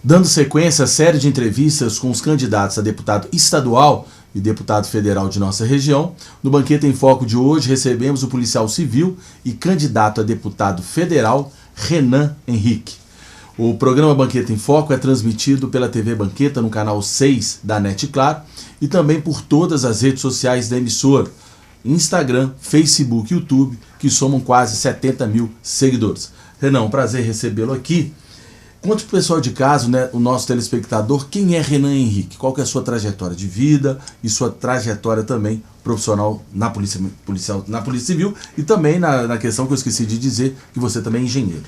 Dando sequência à série de entrevistas com os candidatos a deputado estadual e deputado federal de nossa região, no Banquete em Foco de hoje recebemos o policial civil e candidato a deputado federal, Renan Henrique. O programa Banquete em Foco é transmitido pela TV Banqueta no canal 6 da NET Claro e também por todas as redes sociais da emissora, Instagram, Facebook e YouTube, que somam quase 70 mil seguidores. Renan, um prazer recebê-lo aqui. Conte para o pessoal de casa, né, o nosso telespectador, quem é Renan Henrique, qual que é a sua trajetória de vida e sua trajetória também profissional na Polícia Civil e também na questão que eu esqueci de dizer, que você também é engenheiro.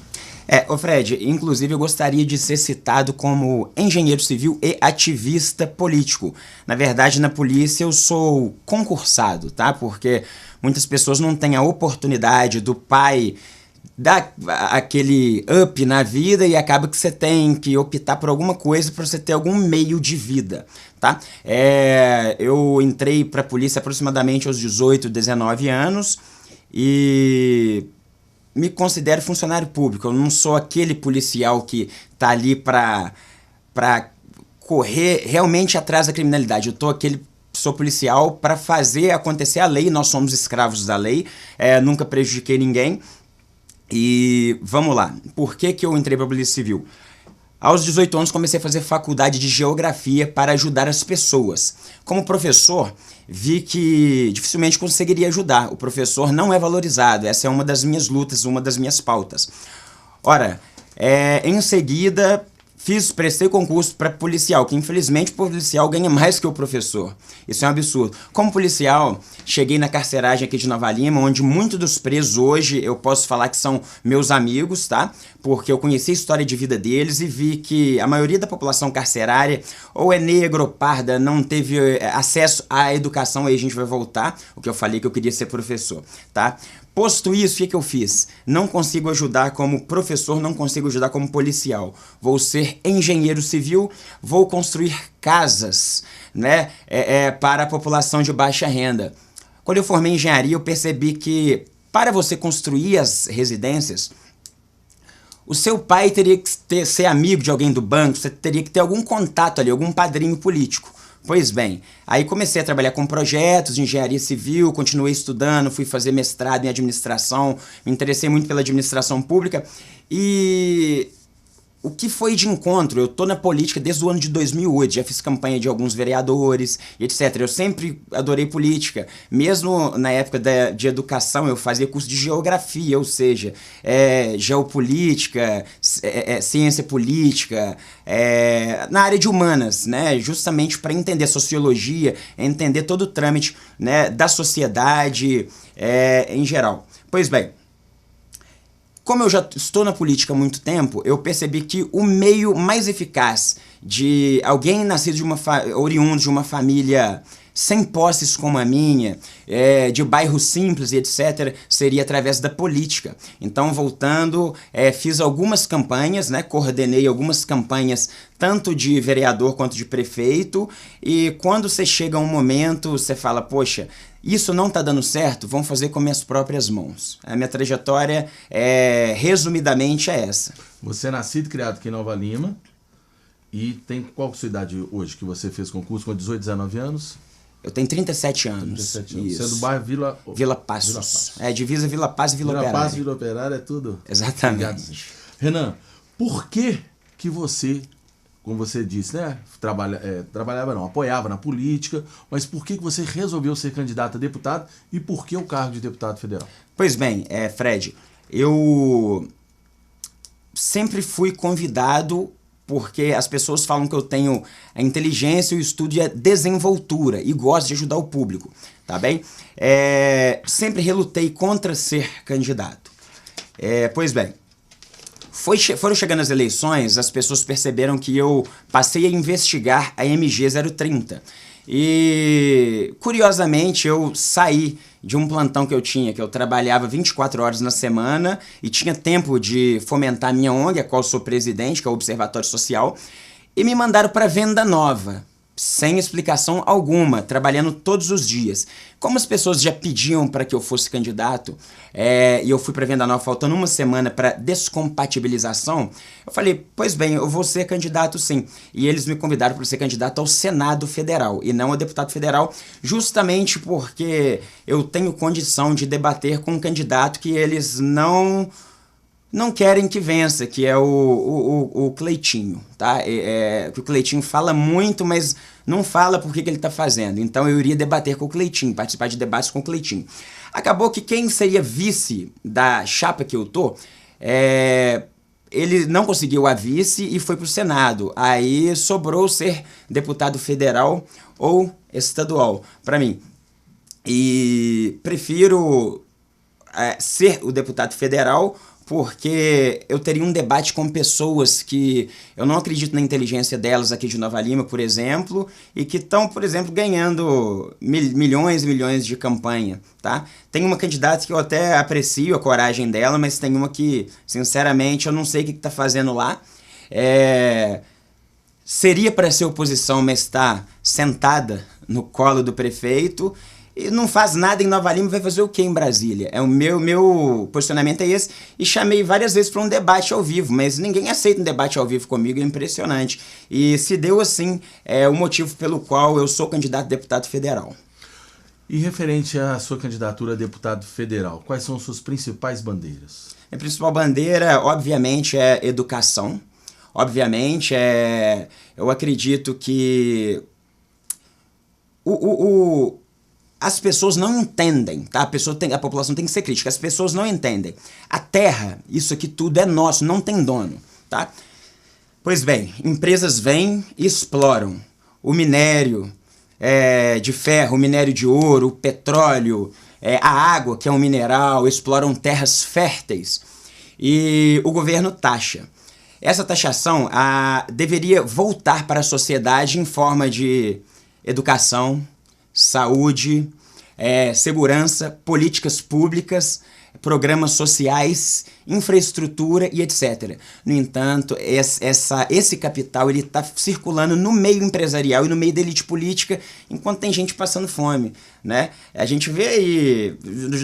Ô Fred, inclusive eu gostaria de ser citado como engenheiro civil e ativista político. Na verdade, na polícia eu sou concursado, tá? Porque muitas pessoas não têm a oportunidade do pai dar aquele up na vida e acaba que você tem que optar por alguma coisa para você ter algum meio de vida, tá? Eu entrei para a polícia aproximadamente aos 18, 19 anos e me considero funcionário público. Eu não sou aquele policial que tá ali para correr realmente atrás da criminalidade. Sou policial para fazer acontecer a lei. Nós somos escravos da lei. Nunca prejudiquei ninguém. E vamos lá. Por que eu entrei para a Polícia Civil? Aos 18 anos comecei a fazer faculdade de geografia para ajudar as pessoas. Como professor, vi que dificilmente conseguiria ajudar. O professor não é valorizado. Essa é uma das minhas lutas, uma das minhas pautas. Ora, em seguida, prestei concurso para policial, que infelizmente o policial ganha mais que o professor. Isso é um absurdo. Como policial, cheguei na carceragem aqui de Nova Lima, onde muitos dos presos hoje eu posso falar que são meus amigos, tá? Porque eu conheci a história de vida deles e vi que a maioria da população carcerária ou é negra ou parda, não teve acesso à educação. Aí a gente vai voltar, o que eu falei que eu queria ser professor, tá? Posto isso, o que eu fiz? Não consigo ajudar como professor, não consigo ajudar como policial. Vou ser engenheiro civil, vou construir casas, né, para a população de baixa renda. Quando eu formei em engenharia, eu percebi que para você construir as residências, o seu pai teria que ser amigo de alguém do banco, você teria que ter algum contato ali, algum padrinho político. Pois bem, aí comecei a trabalhar com projetos de engenharia civil, continuei estudando, fui fazer mestrado em administração, me interessei muito pela administração pública e o que foi de encontro? Eu tô na política desde o ano de 2008, já fiz campanha de alguns vereadores, etc. Eu sempre adorei política. Mesmo na época de educação, eu fazia curso de geografia, ou seja, geopolítica, ciência política, na área de humanas, né? Justamente para entender sociologia, entender todo o trâmite, né, da sociedade em geral. Pois bem, como eu já estou na política há muito tempo, eu percebi que o meio mais eficaz de alguém nascido oriundo de uma família sem posses como a minha, de bairro simples e etc., seria através da política. Então, voltando, fiz algumas campanhas, né, coordenei algumas campanhas, tanto de vereador quanto de prefeito, e quando você chega a um momento, você fala, poxa, isso não está dando certo, vamos fazer com minhas próprias mãos. A minha trajetória, resumidamente, é essa. Você é nascido e criado aqui em Nova Lima, e tem qual sua idade hoje que você fez concurso com 18, 19 anos? Eu tenho 37 anos. 37 anos. Isso. Você é do bairro Vila Passos. Divisa Vila Paz e Vila Operária. Vila Paz e Vila Operária é tudo? Exatamente. Renan, por que você, como você disse, né, apoiava na política, mas por que você resolveu ser candidato a deputado e por que o cargo de deputado federal? Pois bem, Fred, eu sempre fui convidado porque as pessoas falam que eu tenho a inteligência, o estudo e a desenvoltura e gosto de ajudar o público, tá bem? Sempre relutei contra ser candidato. Pois bem, foram chegando as eleições, as pessoas perceberam que eu passei a investigar a MG 030. E, curiosamente, eu saí de um plantão que eu trabalhava 24 horas na semana e tinha tempo de fomentar a minha ONG, a qual sou presidente, que é o Observatório Social, e me mandaram para Venda Nova. sem explicação alguma, trabalhando todos os dias. Como as pessoas já pediam para que eu fosse candidato, e eu fui para Venda Nova faltando uma semana para descompatibilização, eu falei, pois bem, eu vou ser candidato sim. E eles me convidaram para ser candidato ao Senado Federal e não a deputado federal, justamente porque eu tenho condição de debater com um candidato que eles não querem que vença, que é o Cleitinho, tá? Que o Cleitinho fala muito, mas não fala por que ele está fazendo. Então eu iria debater com o Cleitinho, participar de debates com o Cleitinho. Acabou que quem seria vice da chapa que eu tô, ele não conseguiu a vice e foi para o Senado. Aí sobrou ser deputado federal ou estadual para mim. E prefiro ser o deputado federal, porque eu teria um debate com pessoas que eu não acredito na inteligência delas aqui de Nova Lima, por exemplo, e que estão, por exemplo, ganhando milhões e milhões de campanha, tá? Tem uma candidata que eu até aprecio a coragem dela, mas tem uma que, sinceramente, eu não sei o que está fazendo lá. Seria para ser oposição, mas está sentada no colo do prefeito, e não faz nada em Nova Lima, vai fazer o que em Brasília? O meu posicionamento é esse, e chamei várias vezes para um debate ao vivo, mas ninguém aceita um debate ao vivo comigo, é impressionante. E se deu assim, o motivo pelo qual eu sou candidato a deputado federal. E referente à sua candidatura a deputado federal, quais são suas principais bandeiras? A principal bandeira, obviamente, é educação. Obviamente, eu acredito que as pessoas não entendem, tá? A população tem que ser crítica, as pessoas não entendem. A terra, isso aqui tudo é nosso, não tem dono, tá? Pois bem, empresas vêm e exploram o minério de ferro, o minério de ouro, o petróleo, a água, que é um mineral, exploram terras férteis e o governo taxa. Essa taxação deveria voltar para a sociedade em forma de educação, saúde, segurança, políticas públicas, programas sociais, infraestrutura e etc. No entanto, esse capital está circulando no meio empresarial e no meio da elite política, enquanto tem gente passando fome, né? A gente vê aí,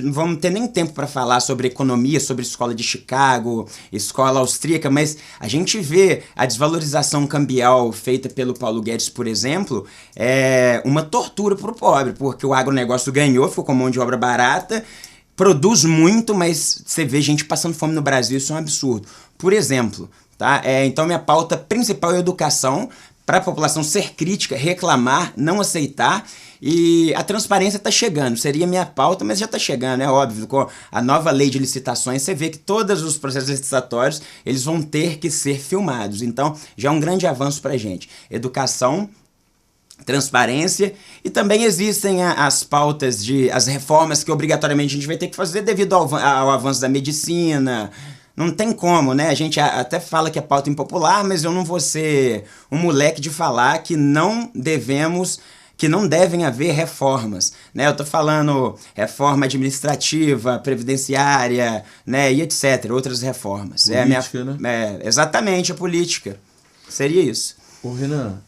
não vamos ter nem tempo para falar sobre economia, sobre escola de Chicago, escola austríaca, mas a gente vê a desvalorização cambial feita pelo Paulo Guedes, por exemplo, uma tortura para o pobre, porque o agronegócio ganhou, ficou com mão de obra barata, produz muito, mas você vê gente passando fome no Brasil, isso é um absurdo. Por exemplo, tá? Então minha pauta principal é educação, para a população ser crítica, reclamar, não aceitar, e a transparência está chegando, seria minha pauta, mas já está chegando, é óbvio, com a nova lei de licitações, você vê que todos os processos licitatórios, eles vão ter que ser filmados, então já é um grande avanço para a gente. Educação, transparência, e também existem as pautas as reformas que obrigatoriamente a gente vai ter que fazer devido ao avanço da medicina. Não tem como, né? A gente até fala que é pauta impopular, mas eu não vou ser um moleque de falar que não devem haver reformas, né? Eu tô falando reforma administrativa, previdenciária, né, e etc, outras reformas. Política, né? Exatamente, a política. Seria isso. Ô Renan,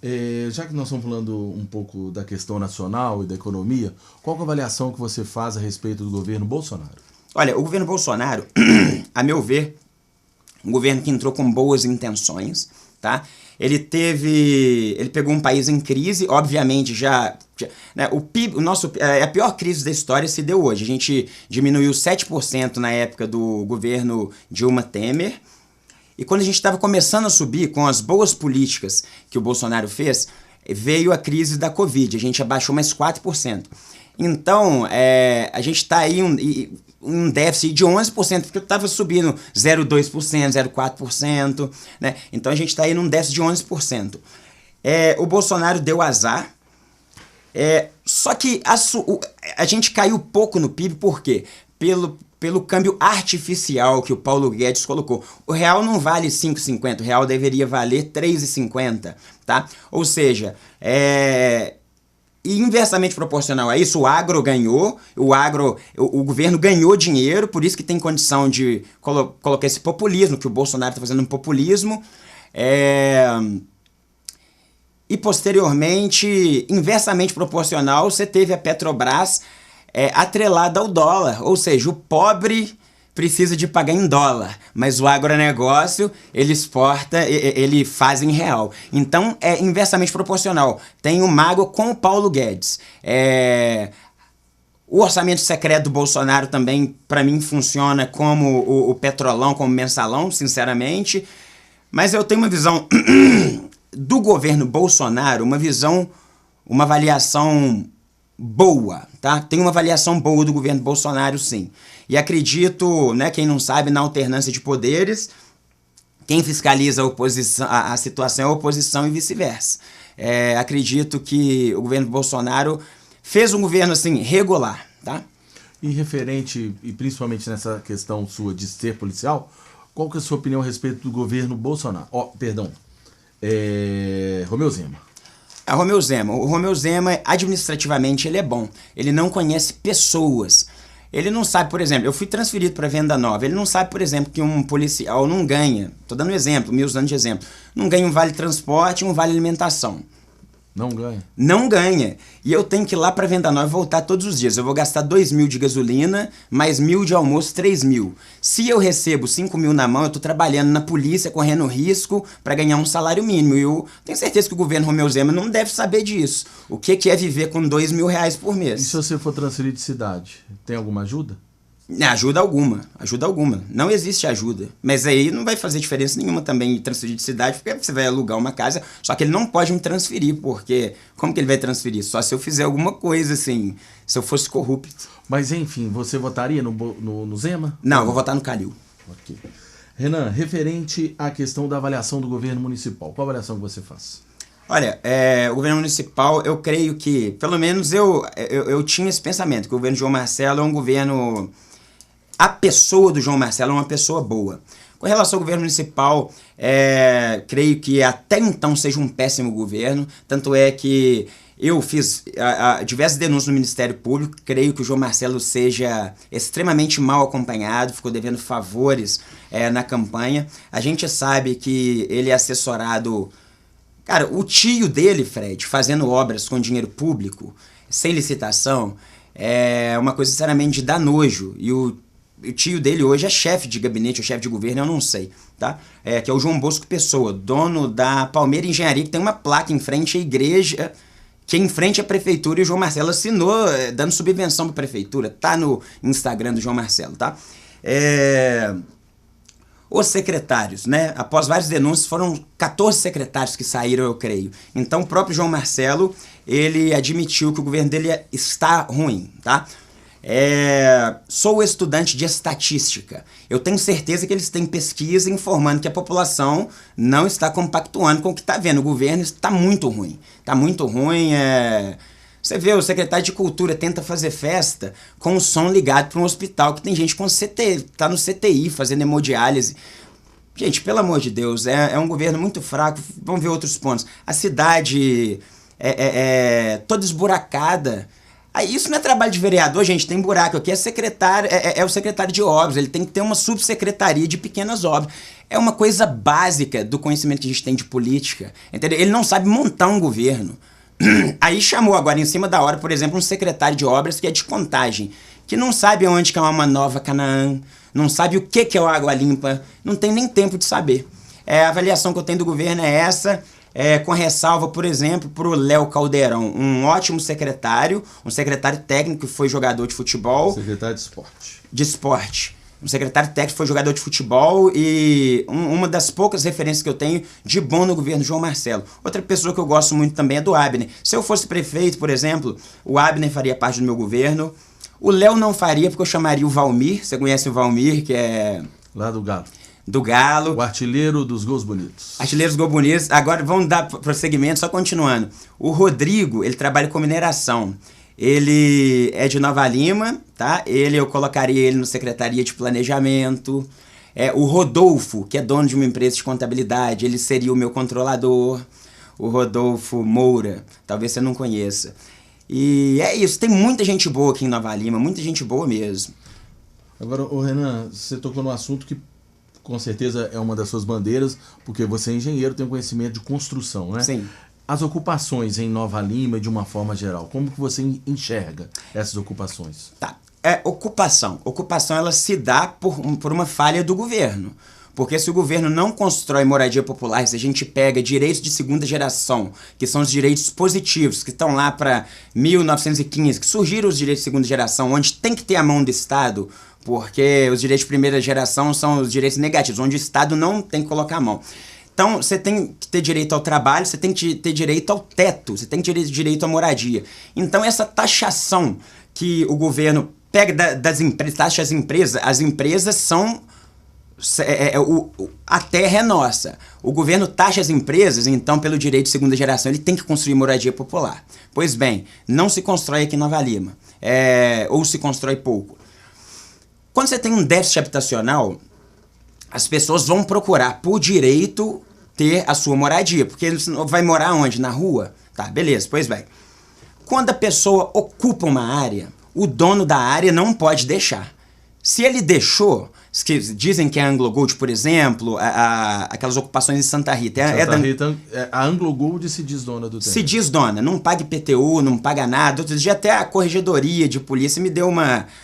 já que nós estamos falando um pouco da questão nacional e da economia, qual é a avaliação que você faz a respeito do governo Bolsonaro? Olha, o governo Bolsonaro, a meu ver, um governo que entrou com boas intenções, tá? Ele pegou um país em crise, obviamente né, o PIB, a pior crise da história se deu hoje. A gente diminuiu 7% na época do governo Dilma Temer, e quando a gente estava começando a subir com as boas políticas que o Bolsonaro fez, veio a crise da Covid, a gente abaixou mais 4%. Então, a gente está aí um déficit de 11%, porque estava subindo 0,2%, 0,4%, né? Então a gente está aí num déficit de 11%. O Bolsonaro deu azar, só que a gente caiu pouco no PIB, por quê? Pelo câmbio artificial que o Paulo Guedes colocou. O real não vale 5,50, o real deveria valer 3,50, tá? Ou seja, e inversamente proporcional a isso, o agro ganhou, o governo ganhou dinheiro, por isso que tem condição de colocar esse populismo, que o Bolsonaro está fazendo um populismo, E posteriormente, inversamente proporcional, você teve a Petrobras atrelada ao dólar. Ou seja, o pobre precisa de pagar em dólar, mas o agronegócio, ele exporta, ele faz em real. Então, é inversamente proporcional. Tem o mago com o Paulo Guedes. O orçamento secreto do Bolsonaro também, para mim, funciona como o petrolão, como mensalão, sinceramente. Mas eu tenho uma visão do governo Bolsonaro, uma avaliação boa, tá? Tem uma avaliação boa do governo Bolsonaro, sim. E acredito, né, quem não sabe, na alternância de poderes, quem fiscaliza a situação é a oposição e vice-versa. Acredito que o governo Bolsonaro fez um governo, assim, regular, tá? E referente, e principalmente nessa questão sua de ser policial, qual que é a sua opinião a respeito do governo Bolsonaro? Romeu Zema. O Romeu Zema, administrativamente, ele é bom. Ele não conhece pessoas. Ele não sabe, por exemplo, eu fui transferido para Venda Nova. Ele não sabe, por exemplo, que um policial não ganha, estou dando um exemplo, me usando de exemplo, não ganha um vale transporte e um vale alimentação. Não ganha? Não ganha. E eu tenho que ir lá para Venda Nova e voltar todos os dias. Eu vou gastar 2.000 de gasolina, mais 1.000 de almoço, 3.000. Se eu recebo 5.000 na mão, eu estou trabalhando na polícia, correndo risco para ganhar um salário mínimo. E eu tenho certeza que o governo Romeu Zema não deve saber disso. O que é viver com R$2.000 por mês? E se você for transferir de cidade, tem alguma ajuda? Ajuda alguma. Não existe ajuda. Mas aí não vai fazer diferença nenhuma também transferir de cidade, porque você vai alugar uma casa, só que ele não pode me transferir, porque como que ele vai transferir? Só se eu fizer alguma coisa, assim, se eu fosse corrupto. Mas enfim, você votaria no Zema? Não, eu vou votar no Calil. Ok. Renan, referente à questão da avaliação do governo municipal, qual avaliação que você faz? Olha, o governo municipal, eu creio que, pelo menos eu tinha esse pensamento, que o governo João Marcelo é um governo... A pessoa do João Marcelo é uma pessoa boa. Com relação ao governo municipal, creio que até então seja um péssimo governo. Tanto é que eu fiz diversas denúncias no Ministério Público. Creio que o João Marcelo seja extremamente mal acompanhado, ficou devendo favores na campanha. A gente sabe que ele é assessorado... Cara, o tio dele, Fred, fazendo obras com dinheiro público, sem licitação, é uma coisa sinceramente de dar nojo. E o tio dele hoje é chefe de gabinete ou chefe de governo, eu não sei, tá? Que é o João Bosco Pessoa, dono da Palmeira Engenharia, que tem uma placa em frente à igreja, que é em frente à prefeitura, e o João Marcelo assinou dando subvenção para a prefeitura. Tá no Instagram do João Marcelo, tá? Os secretários, né? Após várias denúncias, foram 14 secretários que saíram, eu creio. Então, o próprio João Marcelo, ele admitiu que o governo dele está ruim, tá? Sou estudante de estatística. Eu tenho certeza que eles têm pesquisa informando que a população não está compactuando com o que está vendo. O governo está muito ruim. Está muito ruim. Você vê, o secretário de Cultura tenta fazer festa com o som ligado para um hospital que tem gente com CTI, está no CTI fazendo hemodiálise. Gente, pelo amor de Deus, é um governo muito fraco. Vamos ver outros pontos. A cidade toda esburacada. Isso não é trabalho de vereador, gente, tem buraco. Aqui é o secretário de obras, ele tem que ter uma subsecretaria de pequenas obras. É uma coisa básica do conhecimento que a gente tem de política, entendeu? Ele não sabe montar um governo. Aí chamou agora, em cima da hora, por exemplo, um secretário de obras que é de Contagem, que não sabe onde que é uma Nova Canaã, não sabe o que é o Água Limpa, não tem nem tempo de saber. A avaliação que eu tenho do governo é essa... com ressalva, por exemplo, para o Léo Caldeirão, um ótimo secretário, um secretário técnico que foi jogador de futebol. Secretário de esporte. De esporte. Um secretário técnico que foi jogador de futebol e uma das poucas referências que eu tenho de bom no governo João Marcelo. Outra pessoa que eu gosto muito também é do Abner. Se eu fosse prefeito, por exemplo, o Abner faria parte do meu governo. O Léo não faria porque eu chamaria o Valmir. Você conhece o Valmir, que é... Lá do Galo. Do Galo. O artilheiro dos gols bonitos. Artilheiro dos gols bonitos. Agora vamos dar prosseguimento, só continuando. O Rodrigo, ele trabalha com mineração. Ele é de Nova Lima, tá? Eu colocaria ele no Secretaria de Planejamento. O Rodolfo, que é dono de uma empresa de contabilidade, ele seria o meu controlador. O Rodolfo Moura, talvez você não conheça. E é isso, tem muita gente boa aqui em Nova Lima, muita gente boa mesmo. Agora, Renan, você tocou num assunto que com certeza é uma das suas bandeiras, porque você é engenheiro, tem um conhecimento de construção, né? Sim. As ocupações em Nova Lima, de uma forma geral, como que você enxerga essas ocupações? Tá. Ocupação. Ocupação ela se dá por uma falha do governo. Porque se o governo não constrói moradia popular, se a gente pega direitos de segunda geração, que são os direitos positivos, que estão lá para 1915, que surgiram os direitos de segunda geração, onde tem que ter a mão do Estado, porque os direitos de primeira geração são os direitos negativos, onde o Estado não tem que colocar a mão. Então, você tem que ter direito ao trabalho, você tem que ter direito ao teto, você tem que ter direito à moradia. Então, essa taxação que o governo pega das empresas, taxa as empresas são... a terra é nossa. O governo taxa as empresas, então, pelo direito de segunda geração, ele tem que construir moradia popular. Pois bem, não se constrói aqui em Nova Lima, ou se constrói pouco. Quando você tem um déficit habitacional, as pessoas vão procurar por direito ter a sua moradia, porque vai morar onde? Na rua? Tá, beleza, pois bem. Quando a pessoa ocupa uma área, o dono da área não pode deixar. Se ele deixou, que dizem que é a Anglo Gold, por exemplo, aquelas ocupações em Santa Rita. A Anglo Gold se desdona do terreno. Se desdona, não paga IPTU, não paga nada. Outro dia até a corregedoria de polícia me deu uma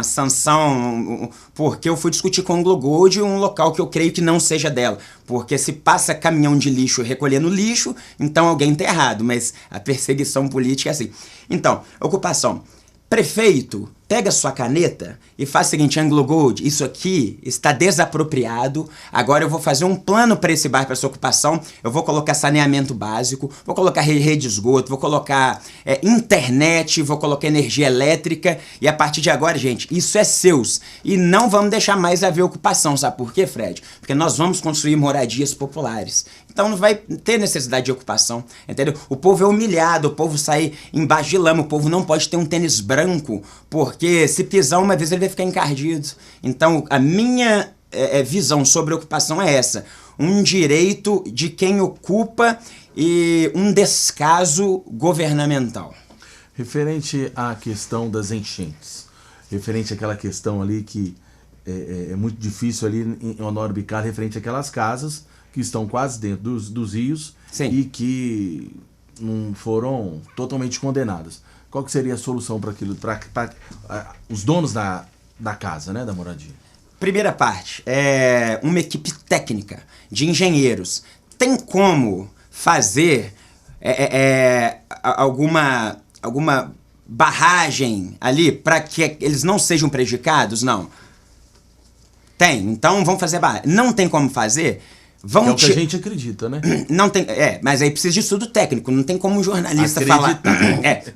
sanção, porque eu fui discutir com a Anglo Gold um local que eu creio que não seja dela. Porque se passa caminhão de lixo recolhendo lixo, então alguém está errado, mas a perseguição política é assim. Então, ocupação. Prefeito, pega sua caneta e faz o seguinte, Anglo Gold, isso aqui está desapropriado, agora eu vou fazer um plano para esse bairro, para essa ocupação, eu vou colocar saneamento básico, vou colocar rede de esgoto, vou colocar internet, vou colocar energia elétrica, e a partir de agora, gente, isso é seus. E não vamos deixar mais haver ocupação, sabe por quê, Fred? Porque nós vamos construir moradias populares. Então não vai ter necessidade de ocupação, entendeu? O povo é humilhado, o povo sai embaixo de lama, o povo não pode ter um tênis branco, porque se pisar uma vez ele vai ficar encardido. Então a minha visão sobre ocupação é essa, um direito de quem ocupa e um descaso governamental. Referente à questão das enchentes, referente àquela questão ali que é muito difícil ali em Honório Bicar, referente àquelas casas que estão quase dentro dos rios. Sim. E que não foram totalmente condenadas. Qual que seria a solução para aquilo, para os donos da casa, né, da moradia? Primeira parte, uma equipe técnica de engenheiros. Tem como fazer alguma barragem ali para que eles não sejam prejudicados? Não. Tem, então vamos fazer barragem. Não tem como fazer... É o que a gente acredita, né? Não tem, mas aí precisa de estudo técnico, não tem como um jornalista falar.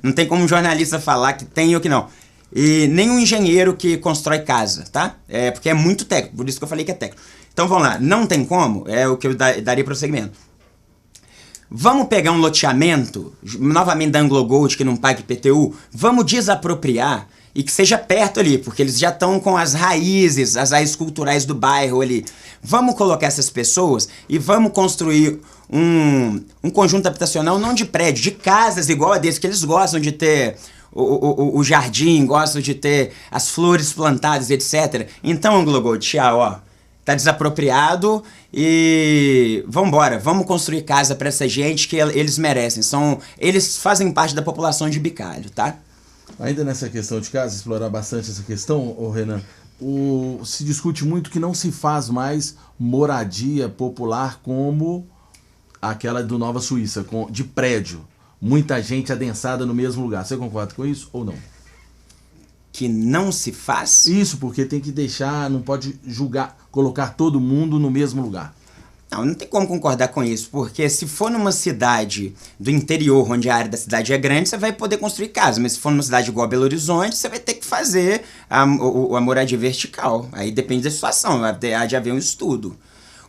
Não tem como um jornalista falar que tem ou que não. E nem um engenheiro que constrói casa, tá? Porque é muito técnico, por isso que eu falei que é técnico. Então vamos lá, não tem como, é o que eu daria prosseguimento. Vamos pegar um loteamento, novamente da Anglo Gold, que não paga IPTU, vamos desapropriar e que seja perto ali, porque eles já estão com as raízes culturais do bairro ali. Vamos colocar essas pessoas e vamos construir um conjunto habitacional, não de prédio, de casas igual a desse, que eles gostam de ter o jardim, gostam de ter as flores plantadas, etc. Então, Anglo Gold, tchau, ó. Tá desapropriado e vambora, vamos construir casa para essa gente que eles merecem. Eles fazem parte da população de Bicalho, tá? Ainda nessa questão de casa, explorar bastante essa questão, Renan, se discute muito que não se faz mais moradia popular como aquela do Nova Suíça, de prédio. Muita gente adensada no mesmo lugar. Você concorda com isso ou não? Que não se faz? Isso, porque tem que deixar, não pode colocar todo mundo no mesmo lugar. Não tem como concordar com isso, porque se for numa cidade do interior, onde a área da cidade é grande, você vai poder construir casa, mas se for numa cidade igual a Belo Horizonte, você vai ter que fazer a moradia vertical. Aí depende da situação, há de haver um estudo.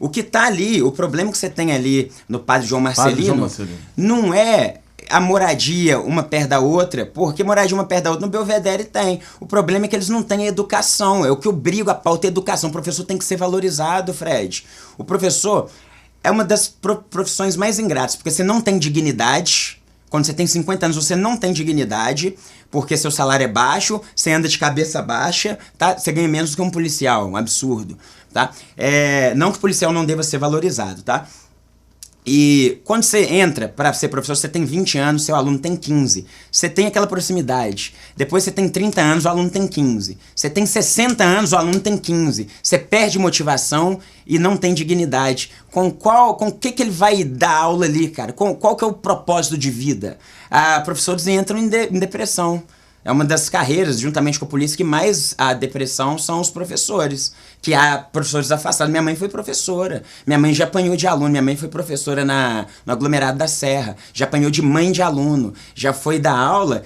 O que está ali, o problema que você tem ali no Padre João Marcelino, não é a moradia uma perto da outra, porque moradia uma perto da outra no Belvedere tem. O problema é que eles não têm educação. É o que eu brigo, a pauta é educação. O professor tem que ser valorizado, Fred. O professor é uma das profissões mais ingratas, porque você não tem dignidade. Quando você tem 50 anos, você não tem dignidade, porque seu salário é baixo, você anda de cabeça baixa, tá? Você ganha menos do que um policial, um absurdo, tá? Não que o policial não deva ser valorizado, tá? E quando você entra para ser professor, você tem 20 anos, seu aluno tem 15. Você tem aquela proximidade. Depois você tem 30 anos, o aluno tem 15. Você tem 60 anos, o aluno tem 15. Você perde motivação e não tem dignidade. Com o que ele vai dar aula ali, cara? Qual que é o propósito de vida? Professores entram em depressão. É uma das carreiras, juntamente com a polícia, que mais a depressão são os professores. Que há professores afastados. Minha mãe foi professora. Minha mãe já apanhou de aluno. Minha mãe foi professora no aglomerado da Serra. Já apanhou de mãe de aluno. Já foi dar aula,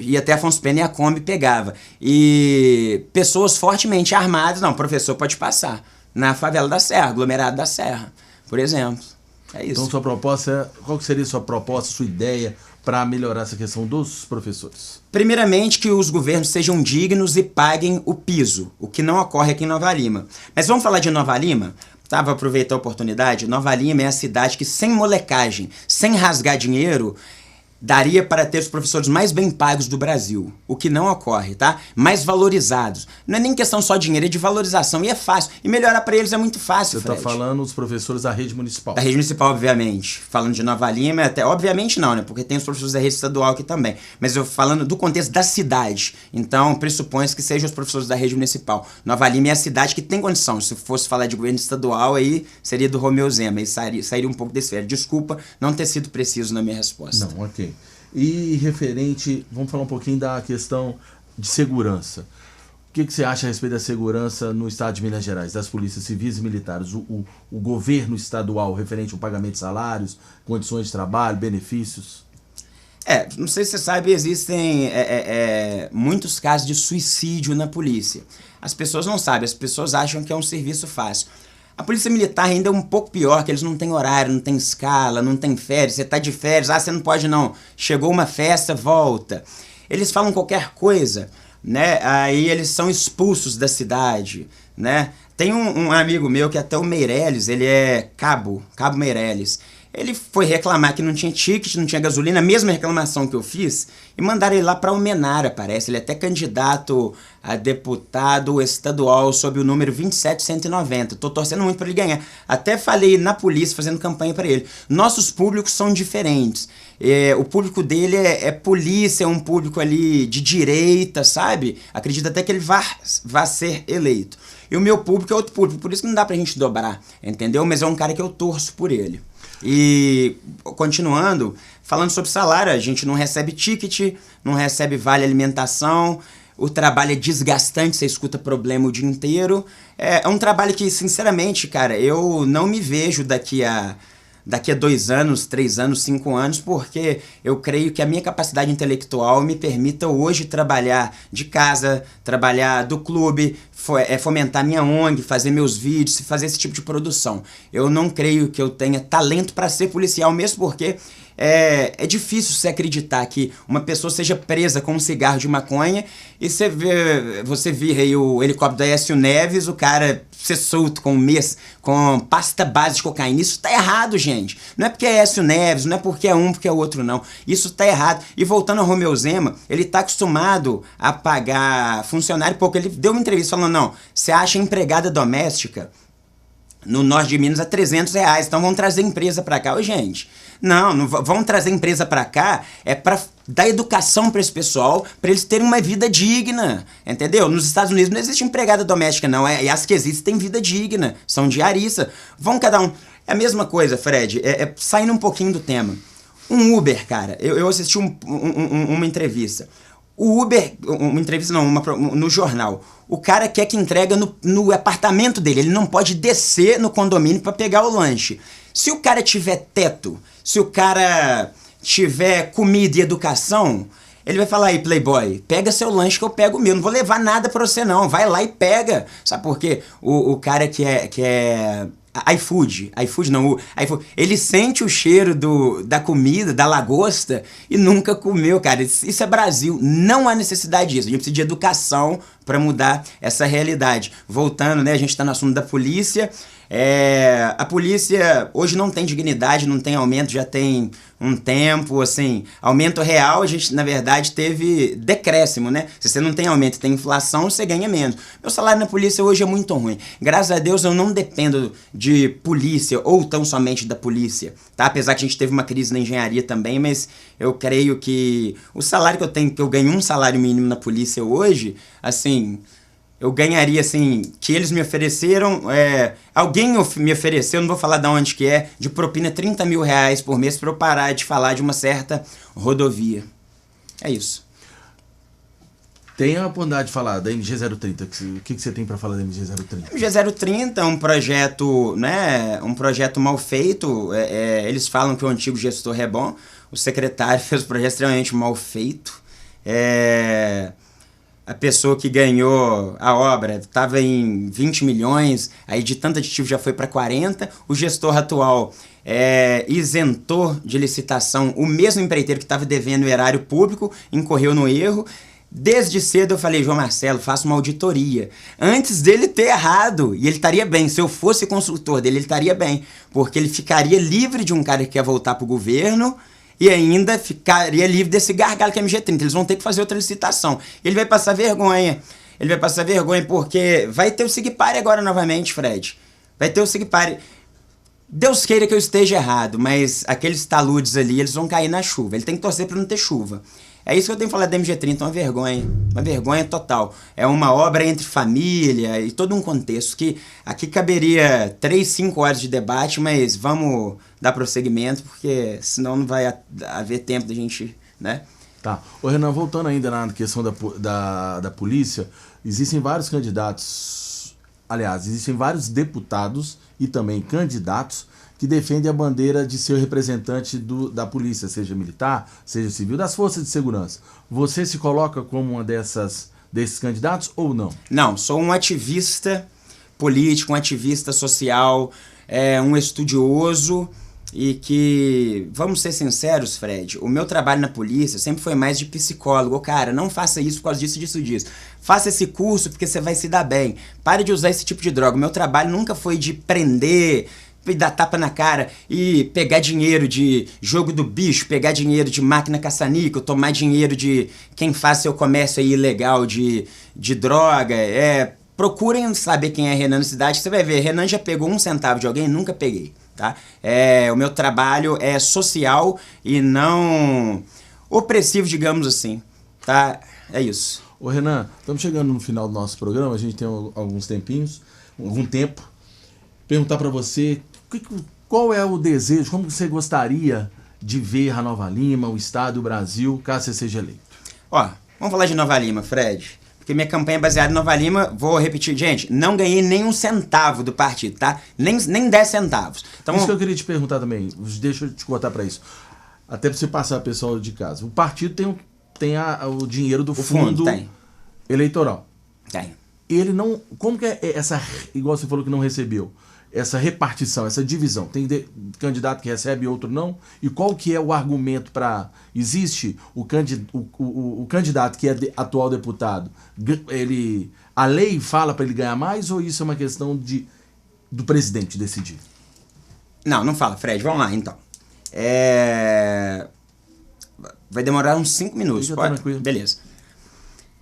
ia até Afonso Pena e a Kombi pegava. E pessoas fortemente armadas. Não, professor pode passar. Na favela da Serra, aglomerado da Serra, por exemplo. É isso. Então, sua proposta, qual que seria a sua proposta, sua ideia para melhorar essa questão dos professores? Primeiramente, que os governos sejam dignos e paguem o piso, o que não ocorre aqui em Nova Lima. Mas vamos falar de Nova Lima? Vou aproveitar a oportunidade. Nova Lima é a cidade que, sem molecagem, sem rasgar dinheiro, daria para ter os professores mais bem pagos do Brasil, o que não ocorre, tá? Mais valorizados. Não é nem questão só de dinheiro, é de valorização, e é fácil. E melhorar para eles é muito fácil, Você Fred. está falando dos professores da rede municipal. Da rede municipal, obviamente. Falando de Nova Lima, até obviamente não, né? Porque tem os professores da rede estadual aqui também. Mas eu falando do contexto da cidade. Então, pressupõe-se que sejam os professores da rede municipal. Nova Lima é a cidade que tem condição. Se fosse falar de governo estadual, aí seria do Romeu Zema. E sairia um pouco desse esfera. Desculpa não ter sido preciso na minha resposta. Não, ok. E referente, vamos falar um pouquinho da questão de segurança. O que você acha a respeito da segurança no estado de Minas Gerais, das polícias civis e militares? O governo estadual referente ao pagamento de salários, condições de trabalho, benefícios? Não sei se você sabe, existem muitos casos de suicídio na polícia. As pessoas não sabem, as pessoas acham que é um serviço fácil. A polícia militar ainda é um pouco pior, que eles não têm horário, não têm escala, não têm férias. Você tá de férias, você não pode não. Chegou uma festa, volta. Eles falam qualquer coisa, né? Aí eles são expulsos da cidade, né? Tem um amigo meu que até o Meirelles, ele é Cabo Meirelles. Ele foi reclamar que não tinha ticket, não tinha gasolina, a mesma reclamação que eu fiz, e mandaram ele lá para Almenara, parece. Ele é até candidato a deputado estadual sob o número 27190. Tô torcendo muito para ele ganhar. Até falei na polícia, fazendo campanha para ele. Nossos públicos são diferentes. O público dele é polícia, é um público ali de direita, sabe? Acredito até que ele vá ser eleito. E o meu público é outro público, por isso que não dá pra gente dobrar, entendeu? Mas é um cara que eu torço por ele. E, continuando, falando sobre salário, a gente não recebe ticket, não recebe vale alimentação, o trabalho é desgastante, você escuta problema o dia inteiro. É um trabalho que, sinceramente, cara, eu não me vejo daqui a 2 anos, 3 anos, 5 anos, porque eu creio que a minha capacidade intelectual me permita hoje trabalhar de casa, trabalhar do clube, fomentar minha ONG, fazer meus vídeos, fazer esse tipo de produção. Eu não creio que eu tenha talento para ser policial, mesmo porque é difícil você acreditar que uma pessoa seja presa com um cigarro de maconha e você vira aí o helicóptero da Aécio Neves, o cara ser solto com pasta base de cocaína. Isso tá errado, gente. Não é porque é Aécio Neves, não é porque é um, porque é outro, não. Isso tá errado. E voltando ao Romeu Zema, ele tá acostumado a pagar funcionário pouco. Ele deu uma entrevista falando, não, você acha empregada doméstica no norte de Minas a R$300, então vão trazer empresa pra cá. Ô, gente, não vão trazer empresa pra cá, é pra dar educação pra esse pessoal, pra eles terem uma vida digna, entendeu? Nos Estados Unidos não existe empregada doméstica, não, e as que existem têm vida digna, são diaristas, vão cada um. É a mesma coisa, Fred, saindo um pouquinho do tema. Um Uber, cara, eu assisti uma entrevista. O Uber, uma entrevista não, no jornal, o cara quer que entrega no apartamento dele, ele não pode descer no condomínio para pegar o lanche. Se o cara tiver teto, se o cara tiver comida e educação, ele vai falar aí, playboy, pega seu lanche que eu pego o meu, não vou levar nada pra você não, vai lá e pega. Sabe por quê? O cara que é iFood, ele sente o cheiro da comida, da lagosta e nunca comeu, cara. Isso é Brasil, não há necessidade disso. A gente precisa de educação para mudar essa realidade. Voltando, né, a gente está no assunto da polícia. A polícia hoje não tem dignidade, não tem aumento, já tem um tempo, assim, aumento real, a gente, na verdade, teve decréscimo, né? Se você não tem aumento e tem inflação, você ganha menos. Meu salário na polícia hoje é muito ruim. Graças a Deus eu não dependo de polícia, ou tão somente da polícia, tá? Apesar que a gente teve uma crise na engenharia também, mas eu creio que o salário que eu tenho, que eu ganho um salário mínimo na polícia hoje, assim... Eu ganharia, assim, que eles me ofereceram, alguém me ofereceu, não vou falar de onde que é, de propina 30 mil reais por mês para eu parar de falar de uma certa rodovia. É isso. Tem a oportunidade de falar da MG-030, o que você tem para falar da MG-030? MG-030 é um projeto, né, um projeto mal feito, eles falam que o antigo gestor é bom, o secretário fez o projeto extremamente mal feito, a pessoa que ganhou a obra estava em 20 milhões, aí de tanto aditivo já foi para 40. O gestor atual isentou de licitação o mesmo empreiteiro que estava devendo o erário público, incorreu no erro. Desde cedo eu falei, João Marcelo, faça uma auditoria. Antes dele ter errado, e ele estaria bem, se eu fosse consultor dele, ele estaria bem, porque ele ficaria livre de um cara que quer voltar para o governo, e ainda ficaria livre desse gargalo que é MG-30. Eles vão ter que fazer outra licitação. Ele vai passar vergonha. Ele vai passar vergonha porque vai ter o Sigpari agora novamente, Fred. Vai ter o Sigpari. Deus queira que eu esteja errado, mas aqueles taludes ali, eles vão cair na chuva. Ele tem que torcer para não ter chuva. É isso que eu tenho que falar da MG-30, uma vergonha total. É uma obra entre família e todo um contexto que aqui caberia 3, 5 horas de debate, mas vamos dar prosseguimento, porque senão não vai haver tempo da gente, né? Tá. Ô Renan, voltando ainda na questão da polícia, existem vários candidatos, aliás, existem vários deputados e também candidatos que defende a bandeira de ser representante da polícia, seja militar, seja civil, das forças de segurança. Você se coloca como uma desses candidatos ou não? Não, sou um ativista político, um ativista social, um estudioso e que, vamos ser sinceros, Fred, o meu trabalho na polícia sempre foi mais de psicólogo. Cara, não faça isso por causa disso, disso, disso. Faça esse curso porque você vai se dar bem. Pare de usar esse tipo de droga. O meu trabalho nunca foi de prender... e dar tapa na cara e pegar dinheiro de jogo do bicho, pegar dinheiro de máquina caça-níquel, tomar dinheiro de quem faz seu comércio aí ilegal de droga. Procurem saber quem é Renan na cidade, você vai ver, Renan já pegou 1 centavo de alguém? Nunca peguei, tá? O meu trabalho é social e não opressivo, digamos assim, tá? É isso. Ô Renan, estamos chegando no final do nosso programa, a gente tem algum tempo. Perguntar para você, qual é o desejo, como você gostaria de ver a Nova Lima, o Estado e o Brasil, caso você seja eleito? Vamos falar de Nova Lima, Fred, porque minha campanha é baseada em Nova Lima, vou repetir, gente, não ganhei nem 1 centavo do partido, tá? Nem 10 centavos. Então, isso que eu queria te perguntar também, deixa eu te cortar para isso, até para você passar, pessoal de casa. O partido tem o dinheiro do fundo eleitoral. Tem. Ele não, como que é essa, igual você falou que não recebeu, essa repartição, essa divisão? Tem candidato que recebe e outro não? E qual que é o argumento para... Existe o candidato que é atual deputado, a lei fala para ele ganhar mais ou isso é uma questão do presidente decidir? Não fala, Fred. Vamos lá, então. Vai demorar uns 5 minutos, pode? Tranquilo. Beleza.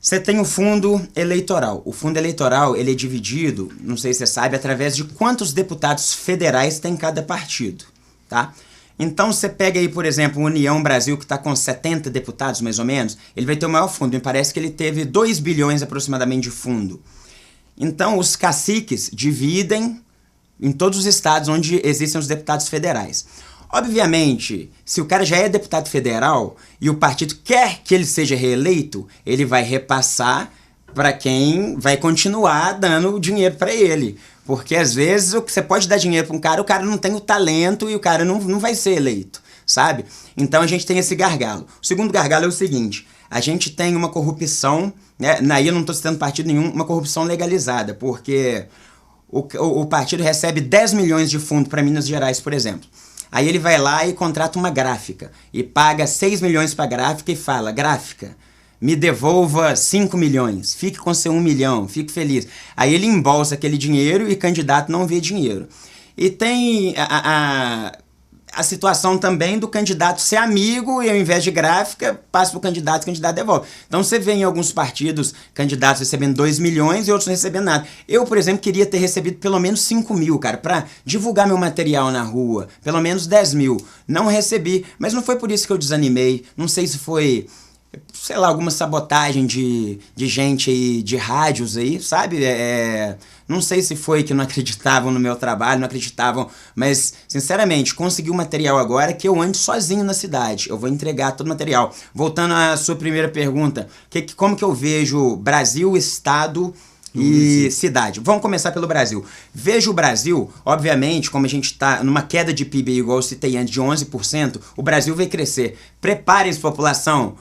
Você tem o fundo eleitoral. O fundo eleitoral, ele é dividido, não sei se você sabe, através de quantos deputados federais tem cada partido, tá? Então, você pega aí, por exemplo, o União Brasil, que está com 70 deputados, mais ou menos, ele vai ter o maior fundo. Me parece que ele teve 2 bilhões aproximadamente de fundo. Então, os caciques dividem em todos os estados onde existem os deputados federais. Obviamente, se o cara já é deputado federal e o partido quer que ele seja reeleito, ele vai repassar para quem vai continuar dando dinheiro para ele. Porque às vezes você pode dar dinheiro para um cara, o cara não tem o talento e o cara não vai ser eleito, sabe? Então a gente tem esse gargalo. O segundo gargalo é o seguinte, a gente tem uma corrupção, né? Aí eu não estou citando partido nenhum, uma corrupção legalizada, porque o partido recebe 10 milhões de fundo para Minas Gerais, por exemplo. Aí ele vai lá e contrata uma gráfica e paga 6 milhões para a gráfica e fala, gráfica, me devolva 5 milhões, fique com seu 1 milhão, fique feliz. Aí ele embolsa aquele dinheiro e o candidato não vê dinheiro. E tem a situação também do candidato ser amigo e ao invés de gráfica, passa para o candidato devolve. Então você vê em alguns partidos candidatos recebendo 2 milhões e outros não recebendo nada. Eu, por exemplo, queria ter recebido pelo menos 5 mil, cara, para divulgar meu material na rua. Pelo menos 10 mil. Não recebi, mas não foi por isso que eu desanimei. Não sei se foi, sei lá, alguma sabotagem de gente aí, de rádios aí, sabe? Não sei se foi que não acreditavam no meu trabalho, não acreditavam, mas, sinceramente, consegui o material agora que eu ando sozinho na cidade. Eu vou entregar todo o material. Voltando à sua primeira pergunta, como que eu vejo Brasil, Estado e cidade? Vamos começar pelo Brasil. Vejo o Brasil, obviamente, como a gente está numa queda de PIB, igual eu citei antes, de 11%, o Brasil vai crescer. Preparem-se, população.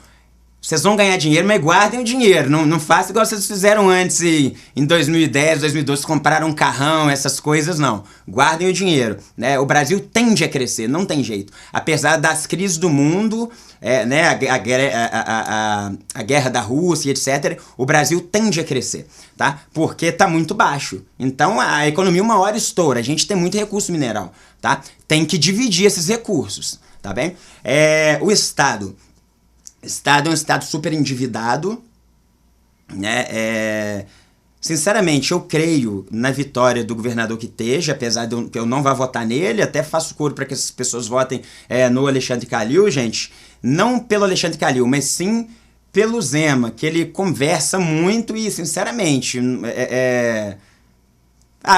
Vocês vão ganhar dinheiro, mas guardem o dinheiro. Não façam igual vocês fizeram antes em 2010, 2012, compraram um carrão, essas coisas, não. Guardem o dinheiro. Né? O Brasil tende a crescer, não tem jeito. Apesar das crises do mundo, né, a guerra da Rússia, etc., o Brasil tende a crescer, tá? Porque está muito baixo. Então a economia uma hora estoura. A gente tem muito recurso mineral, tá? Tem que dividir esses recursos, tá bem? O Estado é um estado super endividado, né? Sinceramente, eu creio na vitória do governador que esteja, apesar de que eu não vá votar nele, até faço coro para que as pessoas votem no Alexandre Calil, gente. Não pelo Alexandre Calil, mas sim pelo Zema, que ele conversa muito e, sinceramente,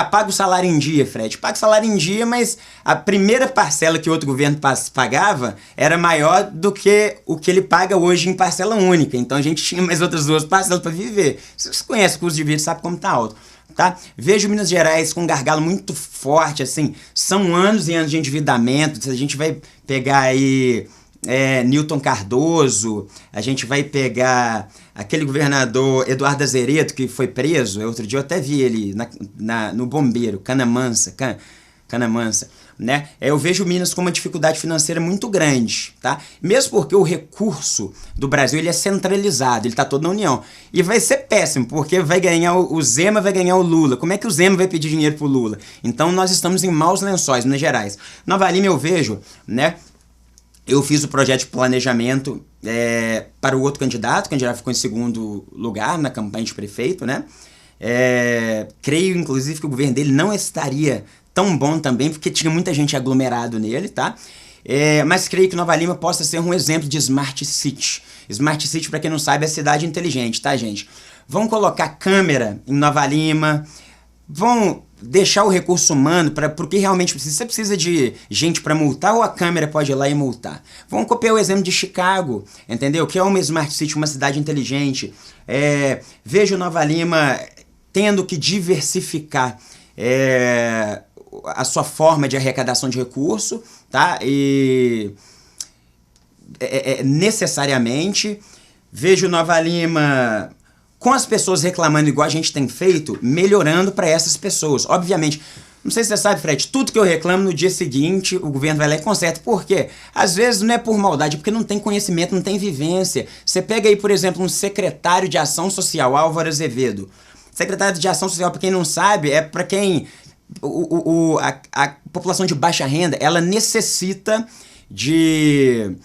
paga o salário em dia, Fred. Paga o salário em dia, mas a primeira parcela que outro governo pagava era maior do que o que ele paga hoje em parcela única. Então a gente tinha mais outras 2 parcelas para viver. Se você conhece o custo de vida, sabe como tá alto. Tá? Vejo Minas Gerais com um gargalo muito forte, assim. São anos e anos de endividamento. A gente vai pegar aí Newton Cardoso, a gente vai pegar aquele governador Eduardo Azeredo, que foi preso. Outro dia eu até vi ele no Bombeiro, Cana Mansa, né? Eu vejo Minas com uma dificuldade financeira muito grande, tá? Mesmo porque o recurso do Brasil ele é centralizado, ele está todo na União. E vai ser péssimo, porque vai ganhar o Zema, vai ganhar o Lula. Como é que o Zema vai pedir dinheiro pro Lula? Então nós estamos em maus lençóis, Minas Gerais. Nova Lima eu vejo, né? Eu fiz o projeto de planejamento para o outro candidato, o candidato ficou em segundo lugar na campanha de prefeito, né? Creio, inclusive, que o governo dele não estaria tão bom também, porque tinha muita gente aglomerado nele, tá? Mas creio que Nova Lima possa ser um exemplo de Smart City. Smart City, para quem não sabe, é cidade inteligente, tá, gente? Vão colocar câmera em Nova Lima, vão deixar o recurso humano para o que realmente precisa. Você precisa de gente para multar ou a câmera pode ir lá e multar? Vamos copiar o exemplo de Chicago, entendeu? Que é uma Smart City, uma cidade inteligente. Vejo Nova Lima tendo que diversificar a sua forma de arrecadação de recurso, tá? E necessariamente vejo Nova Lima com as pessoas reclamando igual a gente tem feito, melhorando para essas pessoas. Obviamente, não sei se você sabe, Fred, tudo que eu reclamo no dia seguinte, o governo vai lá e conserta. Por quê? Às vezes não é por maldade, é porque não tem conhecimento, não tem vivência. Você pega aí, por exemplo, um secretário de Ação Social, Álvaro Azevedo. Secretário de Ação Social, para quem não sabe, é para quem a população de baixa renda, ela necessita de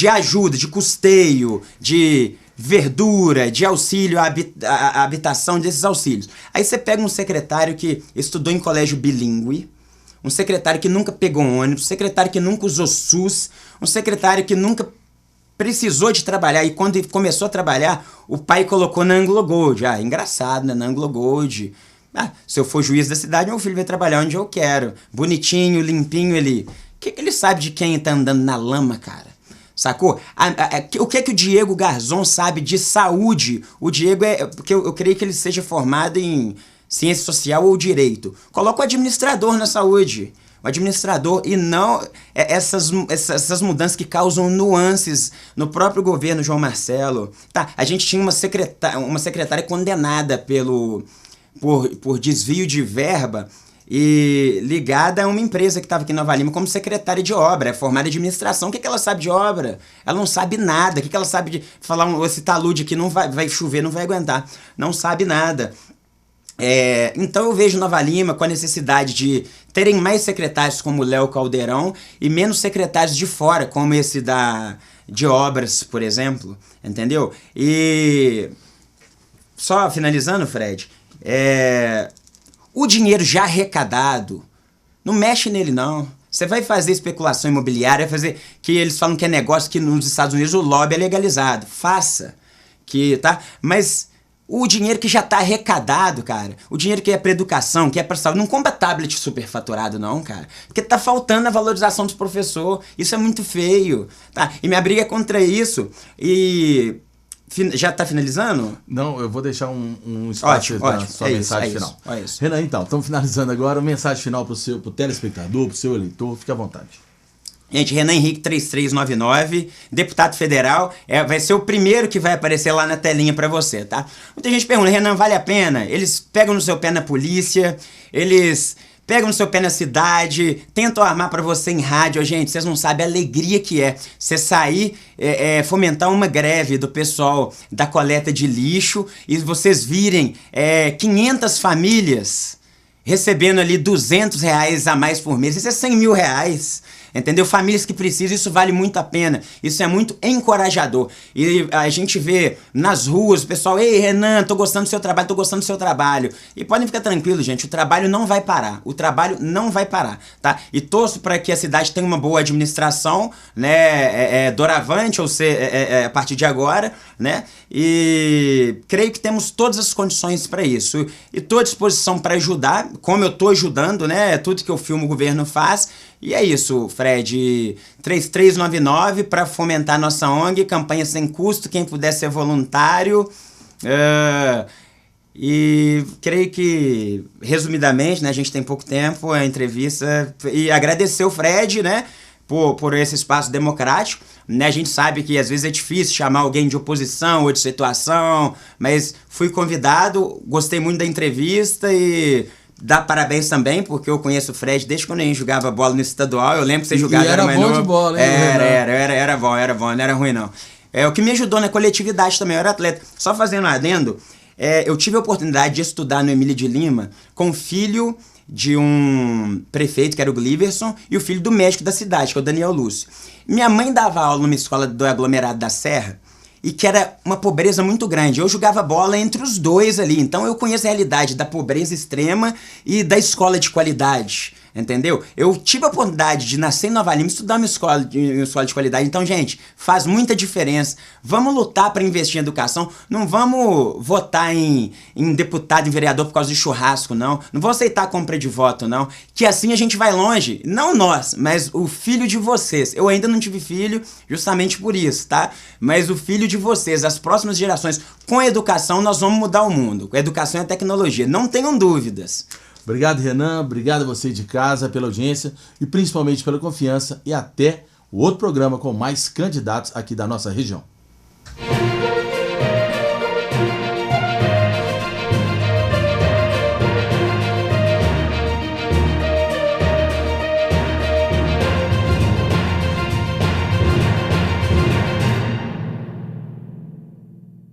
ajuda, de custeio, de verdura, de auxílio à habitação, desses auxílios. Aí você pega um secretário que estudou em colégio bilíngue, um secretário que nunca pegou ônibus, um secretário que nunca usou SUS, um secretário que nunca precisou de trabalhar, e quando ele começou a trabalhar, o pai colocou na Anglo Gold. Engraçado, né? Na Anglo Gold. Se eu for juiz da cidade, meu filho vai trabalhar onde eu quero. Bonitinho, limpinho ali. O que ele sabe de quem tá andando na lama, cara? Sacou? O que é que o Diego Garzon sabe de saúde? O Diego porque eu creio que ele seja formado em ciência social ou direito. Coloca o administrador na saúde. O administrador, e não essas mudanças que causam nuances no próprio governo João Marcelo. Tá, a gente tinha uma secretária condenada por desvio de verba e ligada a uma empresa que estava aqui em Nova Lima como secretária de obra, é formada em administração. O que ela sabe de obra? Ela não sabe nada. O que ela sabe de falar esse talude aqui, não vai chover, não vai aguentar. Não sabe nada. Então eu vejo Nova Lima com a necessidade de terem mais secretários como o Léo Caldeirão e menos secretários de fora, como esse de obras, por exemplo, entendeu? E só finalizando, Fred, o dinheiro já arrecadado, não mexe nele não. Você vai fazer especulação imobiliária, vai fazer que eles falam que é negócio, que nos Estados Unidos o lobby é legalizado. Faça, tá? Mas o dinheiro que já está arrecadado, cara, o dinheiro que é para educação, que é para saúde, não compra tablet superfaturado não, cara, porque tá faltando a valorização dos professores, isso é muito feio, tá? E minha briga é contra isso. E já tá finalizando? Não, eu vou deixar um espaço para sua mensagem final. Renan, então, estamos finalizando agora, mensagem final pro telespectador, pro seu eleitor, fique à vontade. Gente, Renan Henrique 3399, deputado federal, vai ser o primeiro que vai aparecer lá na telinha pra você, tá? Muita gente pergunta, Renan, vale a pena? Eles pegam no seu pé na polícia, eles pegam no seu pé na cidade, tentam armar pra você em rádio. Gente, vocês não sabem a alegria que é você sair, fomentar uma greve do pessoal da coleta de lixo e vocês virem 500 famílias recebendo ali R$200 a mais por mês. Isso é R$100.000. Entendeu? Famílias que precisam, isso vale muito a pena. Isso é muito encorajador. E a gente vê nas ruas o pessoal, ei, Renan, tô gostando do seu trabalho, tô gostando do seu trabalho. E podem ficar tranquilos, gente, o trabalho não vai parar. O trabalho não vai parar, tá? E torço para que a cidade tenha uma boa administração, né, doravante, ou seja, a partir de agora, né? E creio que temos todas as condições para isso. E estou à disposição para ajudar, como eu tô ajudando, né? Tudo que eu filmo o governo faz. E é isso, Fred, 3399 para fomentar nossa ONG, campanha sem custo, quem puder ser voluntário. E creio que, resumidamente, né, a gente tem pouco tempo, a entrevista, e agradecer o Fred, né, por esse espaço democrático. Né, a gente sabe que às vezes é difícil chamar alguém de oposição ou de situação, mas fui convidado, gostei muito da entrevista e dá parabéns também, porque eu conheço o Fred desde quando a gente jogava bola no estadual. Eu lembro que você jogava, era mais bom novo. De bola, hein? Era bom, não era ruim não. O que me ajudou na coletividade também, eu era atleta. Só fazendo um adendo, eu tive a oportunidade de estudar no Emílio de Lima com o filho de um prefeito, que era o Gliverson, e o filho do médico da cidade, que é o Daniel Lúcio. Minha mãe dava aula numa escola do aglomerado da Serra, e que era uma pobreza muito grande. Eu jogava bola entre os dois ali, então eu conheço a realidade da pobreza extrema e da escola de qualidade, entendeu? Eu tive a oportunidade de nascer em Nova Lima, estudar uma escola de qualidade. Então, gente, faz muita diferença. Vamos lutar para investir em educação. Não vamos votar em deputado, em vereador por causa de churrasco, não. Não vou aceitar a compra de voto, não. Que assim a gente vai longe. Não nós, mas o filho de vocês. Eu ainda não tive filho justamente por isso, tá? Mas o filho de vocês, as próximas gerações, com a educação nós vamos mudar o mundo. Com a educação e a tecnologia. Não tenham dúvidas. Obrigado, Renan. Obrigado a você de casa pela audiência e principalmente pela confiança. E até o outro programa com mais candidatos aqui da nossa região.